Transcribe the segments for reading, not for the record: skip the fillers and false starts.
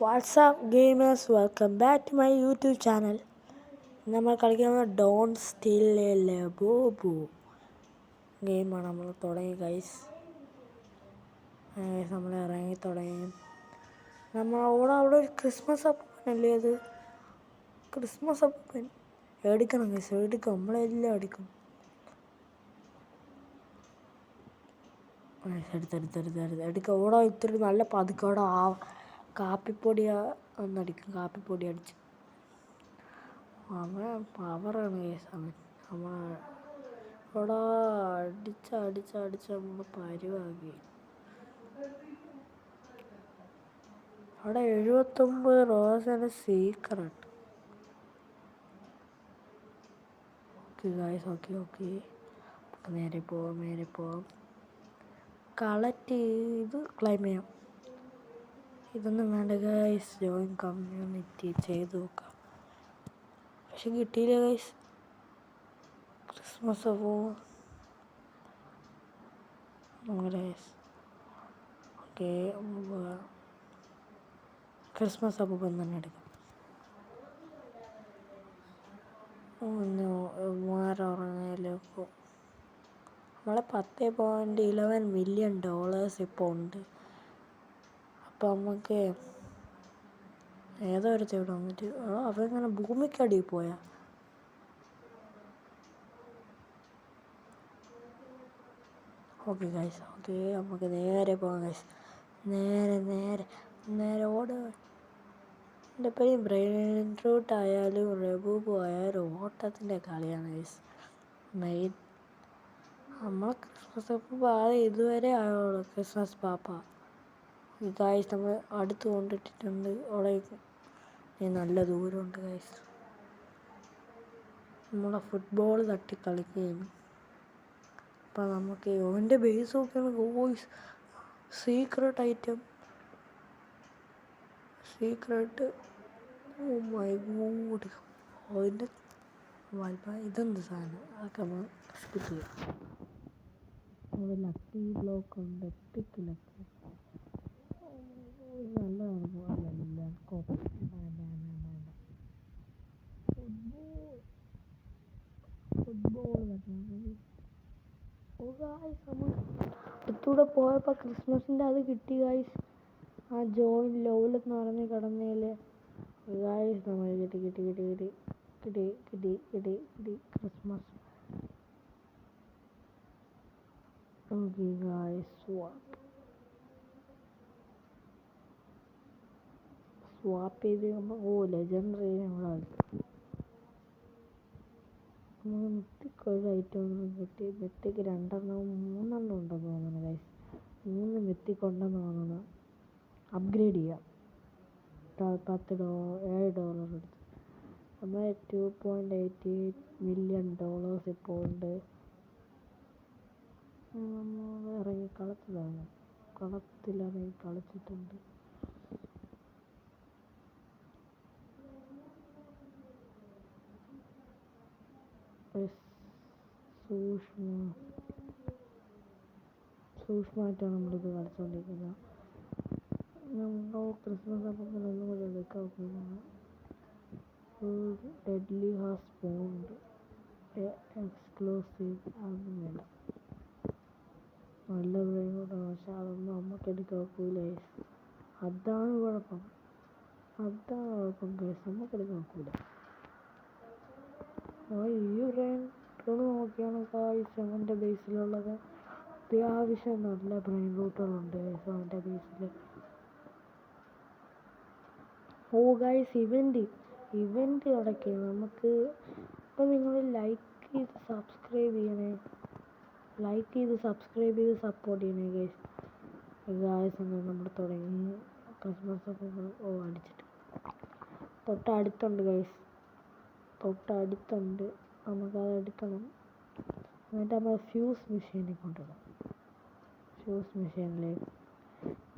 WhatsApp gamers welcome back to my YouTube channel. നമ്മൾ കളിക്കുന്നത് Don steel ബോബു ഗെയിമാണ്. നമ്മൾ തുടങ്ങി ഗൈസ്. നമ്മൾ ഇറങ്ങി തുടങ്ങി. നമ്മളവിടെ ഒരു ക്രിസ്മസ് അപ്പൂപ്പനല്ലേ അത്? ക്രിസ്മസ് അപ്പൂപ്പൻ എടുക്കണം ഗൈസ്, എടുക്കും. നമ്മളെല്ലാം എടുക്കും. എടുക്കാം. ഓടാ ഇത്തിരി നല്ല പതുക്കോടെ കാപ്പിപ്പൊടി ഒന്നടിക്കും. കാപ്പിപ്പൊടി അടിച്ച് അവൻ പവറാണ് കേസ്. അവൻ ഇവിടെ അടിച്ച് നമ്മൾ പരിവാക്കി. അവിടെ 79 റോസിൻ്റെ സീക്രട്ട്. Okay guys, okay. നേരെ പോവാം. കളക്ട് ചെയ്ത് ക്ലൈം ചെയ്യാം. ഇതൊന്നും വേണ്ട ഗൈസ്. ജോയിൻ കമ്മ്യൂണിറ്റി ചെയ്ത് നോക്കാം. പക്ഷെ കിട്ടിയില്ല ഗൈസ്. ക്രിസ്മസ് അപ്പൂപ്പൻ ഗൈസ്. ഓക്കെ, ക്രിസ്മസ് അപ്പൂപ്പൻ തന്നെ എടുക്കാം. ഉറങ്ങിയാലോ? നമ്മളെ $10.11 മില്യൺ ഇപ്പോൾ ഉണ്ട്. അപ്പം നമുക്ക് ഏതോ ഒരു തേട് വന്നിട്ട് അവങ്ങനെ ഭൂമിക്കടിയിൽ പോയാ. Okay guys, okay. നമുക്ക് നേരെ പോകാം ഗൈസ്. നേരെ ഓടുക. എൻ്റെ പേര് ബ്രെയിൻ റൂട്ട് ആയാലും റബൂബു ആയാലും ഓട്ടത്തിൻ്റെ കളിയാണ് ഗൈസ് മെയിൻ. നമ്മൾ ക്രിസ്മസ് അപ്പൂപ്പ ഇതുവരെ ആയുള്ളൂ. ക്രിസ്മസ് പാപ്പ ഗൈസ് നമ്മൾ അടുത്ത് കൊണ്ടിട്ടിട്ടുണ്ട്. അവിടെ നല്ല ദൂരമുണ്ട് ഗൈസ്. നമ്മളെ ഫുട്ബോൾ തട്ടി കളിക്കുകയാണ്. അപ്പം നമുക്ക് ഓൻ്റെ ബേസ് നോക്കിയാണ് guys. Secret oh my God. അതിൻ്റെ ഇതെന്ത് സാധനം? അതൊക്കെ നമ്മൾ സ്കിപ്പ് ചെയ്യാം. അവിടെ ലക്കി ബ്ലോക്ക് ഉണ്ട്. എപ്പിക്ക് ലക്കി നല്ലതാണ്. ഫുട്ബോൾ അടുത്തൂടെ പോയപ്പോൾ ക്രിസ്മസിൻ്റെ അത് കിട്ടി ഗൈസ്. ആ ജോയിൻ ലോവലെന്ന് പറഞ്ഞ് കിടന്നേല് ഗൈസ് നമ്മൾ കിട്ടി ക്രിസ്മസ്. ഓക്കെ ഗൈസ്, സ്വാപ്പ് ചെയ്ത് നമ്മൾ ലെജൻഡറി നമ്മളാണ്. നമുക്ക് മിത്തിക്ക് ഒരു ഐറ്റം കിട്ടി. മിത്തിക്ക് 2 3 ഉണ്ടെന്ന് തോന്നുന്നു ഗൈസ്. 3 മിത്തിക്ക് ഉണ്ടെന്ന് തോന്നുന്നു. അപ്ഗ്രേഡ് ചെയ്യാം. $7 എടുത്ത് നമ്മൾ $2.88 മില്യൺ ഇപ്പോൾ ഉണ്ട്. ഇറങ്ങി കളത്തിലിറങ്ങി കളിച്ചിട്ടുണ്ട്. സൂക്ഷ്മമായിട്ടാണ് നമ്മളിത് കളിച്ചുകൊണ്ടിരിക്കുന്നത്. നമ്മൾ ക്രിസ്മസ് അപ്പം ഒന്നും കൂടെ എടുക്കാൻ നോക്കുന്നത്. ഡെഡ്ലി ഹാസ് സ്പോണ്ട് എക്സ്ക്ലൂസീവ് അതൊന്നും വേണ്ട. നല്ല ബ്രെയിനോട്. പക്ഷെ അതൊന്നും നമുക്ക് എടുക്കാൻ നോക്കൂലേ. അതാണ് കുഴപ്പം കേസ്. നമുക്ക് എടുക്കാൻ നോക്കൂല. ഈ ബ്രെയിൻ നോക്കിയാണ് ഗൈസ് അവൻ്റെ ബേസിലുള്ളത്. അത്യാവശ്യം നല്ല ബ്രെയിൻ റൂട്ടുകളുണ്ട് ഗൈസ് അവൻ്റെ ബേസിൽ. ഓ ഗൈസ്, ഇവൻ്റ് അടയ്ക്കുക നമുക്ക്. ഇപ്പം നിങ്ങൾ ലൈക്ക് ചെയ്ത് സബ്സ്ക്രൈബ് ചെയ്ത് സപ്പോർട്ട് ചെയ്യണേ ഗൈസ്. എന്ന് നമ്മൾ തുടങ്ങി. ക്രിസ്മസ് ഒക്കെ അടിച്ചിട്ട് തൊട്ടടുത്തുണ്ട് ഗൈസ്. നമുക്കത് എടുക്കണം. എന്നിട്ട് നമ്മൾ ഫ്യൂസ് മെഷീനിൽ കൊണ്ടുപോകാം. ഫ്യൂസ് മെഷീനിലേക്ക്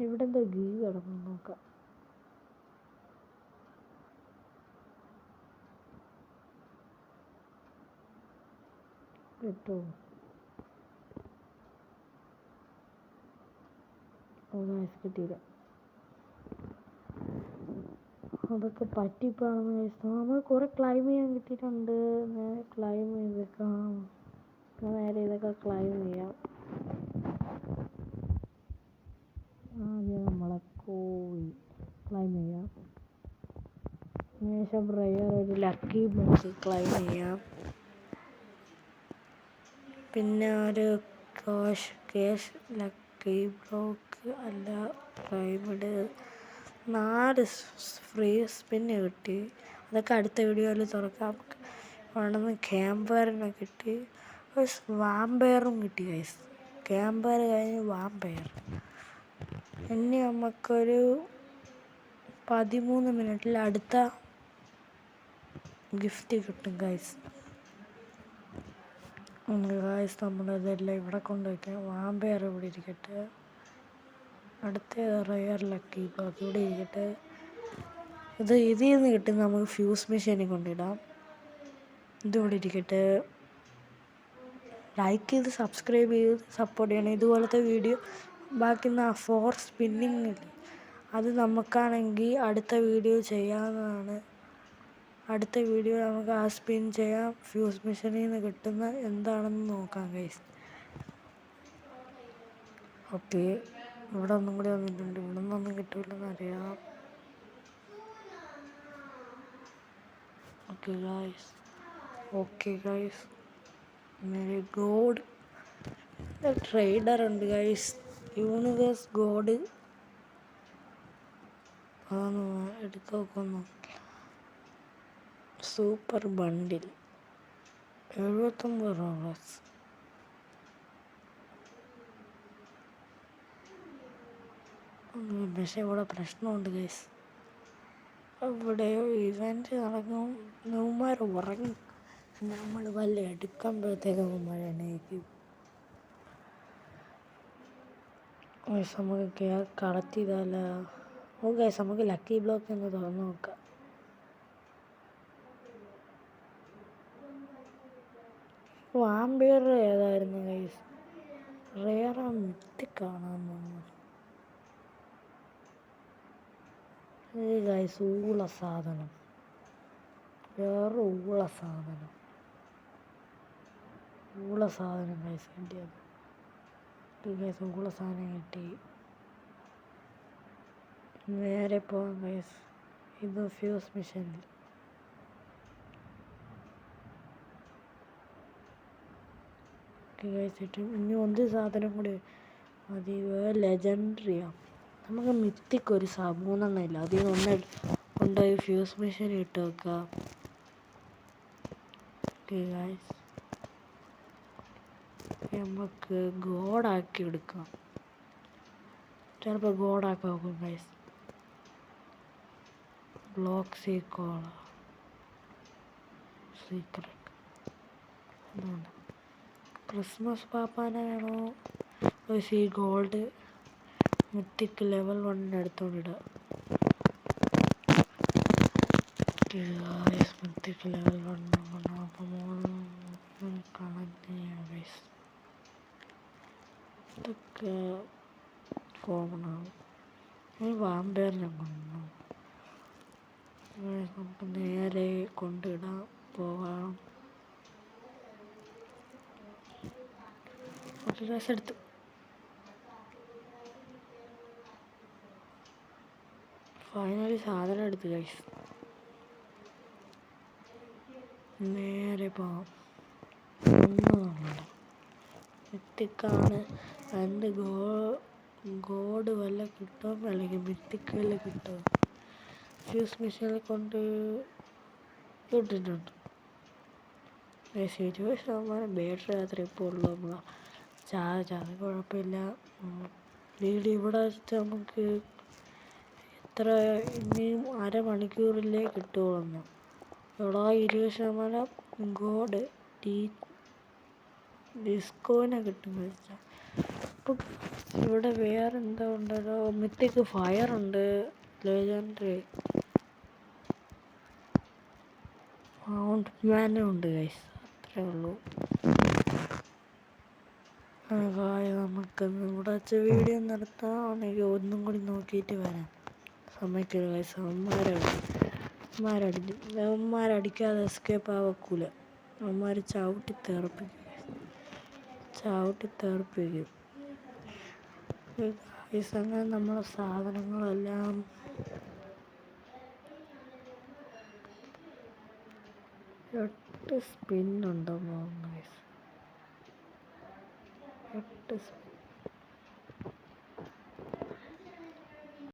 ഇവിടെ എന്തോ ഗീ കിടക്കണം നോക്കാം. കേട്ടോ കിട്ടിയില്ല. അതൊക്കെ പറ്റിപ്പാണെന്ന് കഴിച്ചു. നമ്മൾ കുറേ ക്ലൈം ചെയ്യാൻ കിട്ടിയിട്ടുണ്ട്. നേരെ ക്ലൈം ചെയ്തേക്കാം. നേരെ ഇതൊക്കെ ക്ലൈം ചെയ്യാം. ആദ്യം നമ്മളെ കോഴി ക്ലൈം ചെയ്യാം. ശേഷം റെയർ ഒരു ലക്കി ബ്ലോക്ക് ക്ലൈം ചെയ്യാം. പിന്നെ ഒരു കേഷ് ലക്കി ബ്ലോക്ക് അല്ല പ്രൈമഡ് 4 ഫ്രീ സ്പിന്ന് കിട്ടി. അതൊക്കെ അടുത്ത വീഡിയോയിൽ തുറക്കാം. അവിടുന്ന് ക്യാമ്പയറിനെ കിട്ടി. വാമ്പയറും കിട്ടി ഗൈസ്. ക്യാമ്പയർ കഴിഞ്ഞ് വാമ്പയർ. ഇനി നമുക്കൊരു 13 മിനിറ്റിൽ അടുത്ത ഗിഫ്റ്റ് കിട്ടും ഗൈസ്. നമ്മളിതെല്ലാം ഇവിടെ കൊണ്ടുവയ്ക്കാം. വാമ്പയർ ഇവിടെ ഇരിക്കട്ടെ. അടുത്ത റെയർ ലക്കി ബ്ലോക്ക് ഇവിടെ ഇരിക്കട്ടെ. ഇതിൽ നിന്ന് കിട്ടും നമുക്ക് ഫ്യൂസ് മെഷീനിൽ കൊണ്ടിടാം. ഇതിവിടെ ഇരിക്കട്ടെ. ലൈക്ക് ചെയ്ത് സബ്സ്ക്രൈബ് ചെയ്ത് സപ്പോർട്ട് ചെയ്യണം. ഇതുപോലത്തെ വീഡിയോ ബാക്കി 4 സ്പിന്നിങ് അത് നമുക്കാണെങ്കിൽ അടുത്ത വീഡിയോ ചെയ്യാവുന്നതാണ്. അടുത്ത വീഡിയോ നമുക്ക് ആ സ്പിൻ ചെയ്യാം. ഫ്യൂസ് മെഷീനിൽ നിന്ന് കിട്ടുന്ന എന്താണെന്ന് നോക്കാം ഗൈസ്. ഓക്കെ, ഇവിടെ ഒന്നും കൂടി വന്നിട്ടുണ്ട്. ഇവിടെ നിന്നൊന്നും കിട്ടില്ലെന്ന് അറിയാം. Okay guys very good. Trader ഉണ്ട് ഗൈസ്. യൂണിവേഴ്സ് ഗോഡ് അതൊന്ന് എടുത്ത് നോക്കുന്നു. സൂപ്പർ ബണ്ടിൽ 79 റോളേഴ്സ്. പക്ഷെ ഇവിടെ പ്രശ്നമുണ്ട് ഗൈസ്. ഇവിടെ ഇവൻ്റ് നടക്കും. ന്യൂമാർ ഉറങ്ങി. നമ്മൾ വല്ല എടുക്കുമ്പോഴത്തേക്കും ന്യൂമാർ എണീക്കും. നമുക്ക് കളക്ട് ചെയ്താലോ? ഗൈസ് നമുക്ക് ലക്കി ബ്ലോക്ക് ഒന്ന് തുറന്ന് നോക്കാം. വാമ്പയർ ഏതായിരുന്നു ഗൈസ്? റെയർ മിത്തിക്കാണെന്ന് ഗൈസ്. ഊള സാധനം, വേറെ ഊള സാധനം ഗൈസ് കിട്ടിയത്. ഗൈസ് ഊള സാധനം കിട്ടി. നേരെ പോകാം ഗൈസ്. ഇത് ഫ്യൂസ് മിഷനിൽ കഴിച്ചിട്ടും ഇനി 1 സാധനം കൂടി മതി. ലെജൻഡറിയാണ്. നമുക്ക് മിത്തിക്ക് ഒരു 3 ഇല്ല. അതിൽ നിന്ന് കൊണ്ടുപോയി ഫ്യൂസ് മെഷീൻ ഇട്ട് വെക്കാം. നമുക്ക് ഗോഡാക്കി എടുക്കാം. ചിലപ്പോൾ ഗോഡാക്കാൻ നോക്കും ഗൈസ്. ബ്ലോക്ക് സീക്രട്ട് എന്തുകൊണ്ട് ക്രിസ്മസ് പാപ്പാനെ വേണോ? ഒരു ഗോൾഡ് മിത്തിക്ക് ലെവൽ 1 എടുത്തോണ്ടിടാം. മിത്തിക്ക് ലെവൽ 1 അപ്പം കണക്ട് ചെയ്യാം ഗൈസ്. ഇതൊക്കെ കോമണാണ്. വാമ്പയറിനെ കൊണ്ടു നമുക്ക് നേരെ കൊണ്ടിടാം. പോകാം. ഒരു ഡ്രസ് എടുത്തു. ഫൈനലി സാധനം എടുത്തു ഗൈസ്. നേരെ പോകാം. മിത്തിക്കാണ്. രണ്ട് ഗോഡ് വല്ല കിട്ടും, അല്ലെങ്കിൽ മിത്തിക്ക് വല്ല കിട്ടും. ഫ്യൂസ് മെഷീനിൽ കൊണ്ട് ഇട്ടിട്ടുണ്ട്. 20% ബാറ്ററി അത്ര ഇപ്പോൾ ഉള്ളൂ. നമ്മളെ ചാർജ് അത് കുഴപ്പമില്ല. വീഡിയോ ഇവിടെ വെച്ചിട്ട് നമുക്ക് എത്ര ഇനിയും അരമണിക്കൂറിലേ കിട്ടുകയുള്ളൂ. ഇവിടെ 20% ഗോഡ് ഡിസ്കോനെ കിട്ടും വെച്ചാൽ. അപ്പം ഇവിടെ വേറെ എന്താ ഉണ്ടല്ലോ? മിത്തിക്ക് ഫയറുണ്ട്, ലെജൻഡറി മൗണ്ട് മാനും ഉണ്ട് ഗൈസ്. അത്രേ ഉള്ളൂ. നമുക്ക് ഇവിടെ വെച്ച വീഡിയോ നിർത്താം. ഒന്നും കൂടി നോക്കിയിട്ട് വരാം. സമ്മതിക്കില്ല ഗൈസ്. അവന്മാരടിക്കാതെ എസ്കേപ്പ് ആവക്കൂല. അവന്മാർ ചവിട്ടി തെറിപ്പിക്കും. ഗൈസ് അങ്ങനെ നമ്മളെ സാധനങ്ങളെല്ലാം സ്പിന്നുണ്ടെന്ന് തോന്നുന്നു ഗൈസ്. 8 സ്പിൻ